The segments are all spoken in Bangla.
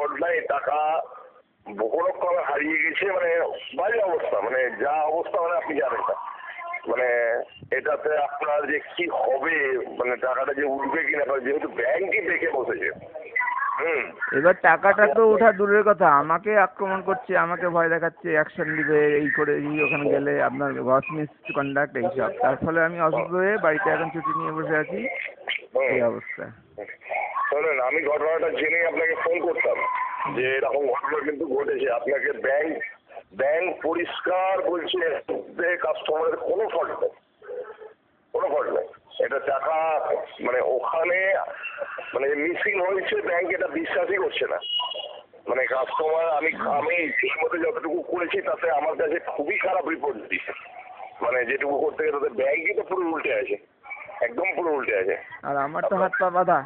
ঘটনায় টাকা বহু রকম হারিয়ে গেছে, মানে বাজে অবস্থা, মানে যা অবস্থা মানে আপনি জানেন না। মানে এটাতে আপনার যে কি হবে, মানে টাকাটা যে উঠবে কিনা, যেহেতু ব্যাংকই দেখে বসেছে। এবার টাকাটা তো ওঠা দূরের কথা, আমাকে আক্রমণ করছে, আমাকে ভয় দেখাচ্ছে, অ্যাকশন দিবে, এই করে ওখানে গেলে আপনার গ্রস মিসকন্ডাক্ট এইসব। তার ফলে আমি অসুস্থ হয়ে বাড়িতে এখন ছুটি নিয়ে বসে আছি, এই অবস্থা। শোনেন, আমি ঘটনাটা জেনে আপনাকে ফোন করতাম যে এরকম ঘটনা কিন্তু ঘটেছে। আপনাকে ব্যাংক পরিষ্কার বলছে কাস্টমারের কোনো ফল্ট নেই, কোনো ফল্ট নেই। এটা টাকা মানে ওখানে মানে মিসিং হয়েছে, ব্যাংক এটা বিশ্বাসই করছে না। মানে কাস্টমার আমি ঠিক মতো যতটুকু করেছি তাতে আমার কাছে খুবই খারাপ রিপোর্ট দিচ্ছে। মানে যেটুকু করতে গেলে তাদের ব্যাংকই তো পুরো উল্টে আছে, একদম পুরো উল্টে আছে। আর আমার তো হাত পা বাঁধা,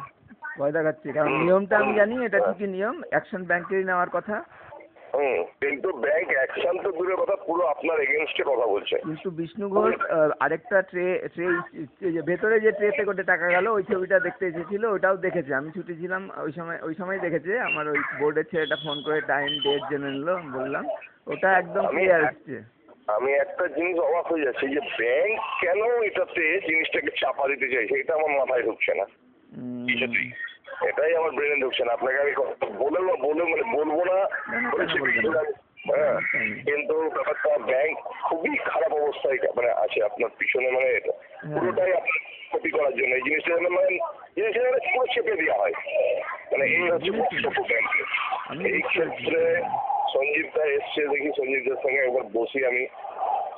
ভয় দেখাচ্ছে, কারণ নিয়মটা আমি জানি এটা ঠিকই নিয়ম, অ্যাকশন ব্যাংকেরই নেওয়ার কথা। কিন্তু ব্যাংক অ্যাকশন তো দূরের কথা, পুরো আপনার এগেনস্টে কথা বলছে। কিন্তু বিষ্ণু ঘোষ আরেকটা ট্রে ভেতরে যে ট্রেতে করে টাকা গেল, ওই ছবিটা দেখতে এসেছিল, ওটাও দেখেছে। আমি ছুটি ছিলাম ওই সময় দেখেছে। আমার ওই বোর্ডের ছেলেটা ফোন করে টাইম ডেট জেনে নিল, বললাম ওটা একদম ক্লিয়ার এসছে। আমি একটা জিনিস অবাক হয়ে যাচ্ছি যে ব্যাংক কেন এটাতে জিনিসটাকে চাপা দিতে চাইছে, এটা আমার মাথায় ঢুকছে না কিছুতেই। এটাই আমার ব্রেনে ঢুকছে না। আপনাকে আমি বলবো না, কিন্তু ব্যাপারটা ব্যাংক খুবই খারাপ অবস্থায় মানে আছে আপনার পিছনে, মানে পুরোটাই আপনার ক্ষতি করার জন্য এই জিনিসটা পুরো চেপে দেওয়া হয়। মানে এই হচ্ছে ব্যাংকের। এই ক্ষেত্রে সঞ্জীব দা এসছে, দেখি সঞ্জীব দার সঙ্গে একবার বসি আমি,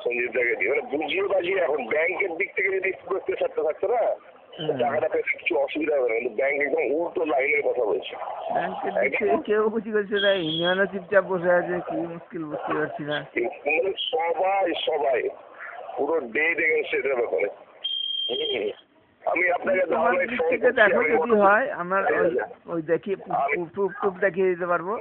সঞ্জীব দাকে দিই, মানে বুঝিয়ে বাজিয়ে। এখন ব্যাংকের দিক থেকে যদি প্রেশারটা থাকতো না, টাকাটা পেতে কিছু অসুবিধা হবে না, কিন্তু ব্যাংক একদম উল্টো লাইনের কথা বলছে। কেউ বুঝি করছে না, ইউনিয়নও চুপচাপ বসে আছে, কি মুশকিল বুঝতে পারছি না। সবাই পুরো ডেট এগেন্স্ট এটার ব্যাপারে। আমি আপনাকে দেখো যদি হয় আমার ওই দেখি প্রুফ দেখিয়ে দিতে পারবো।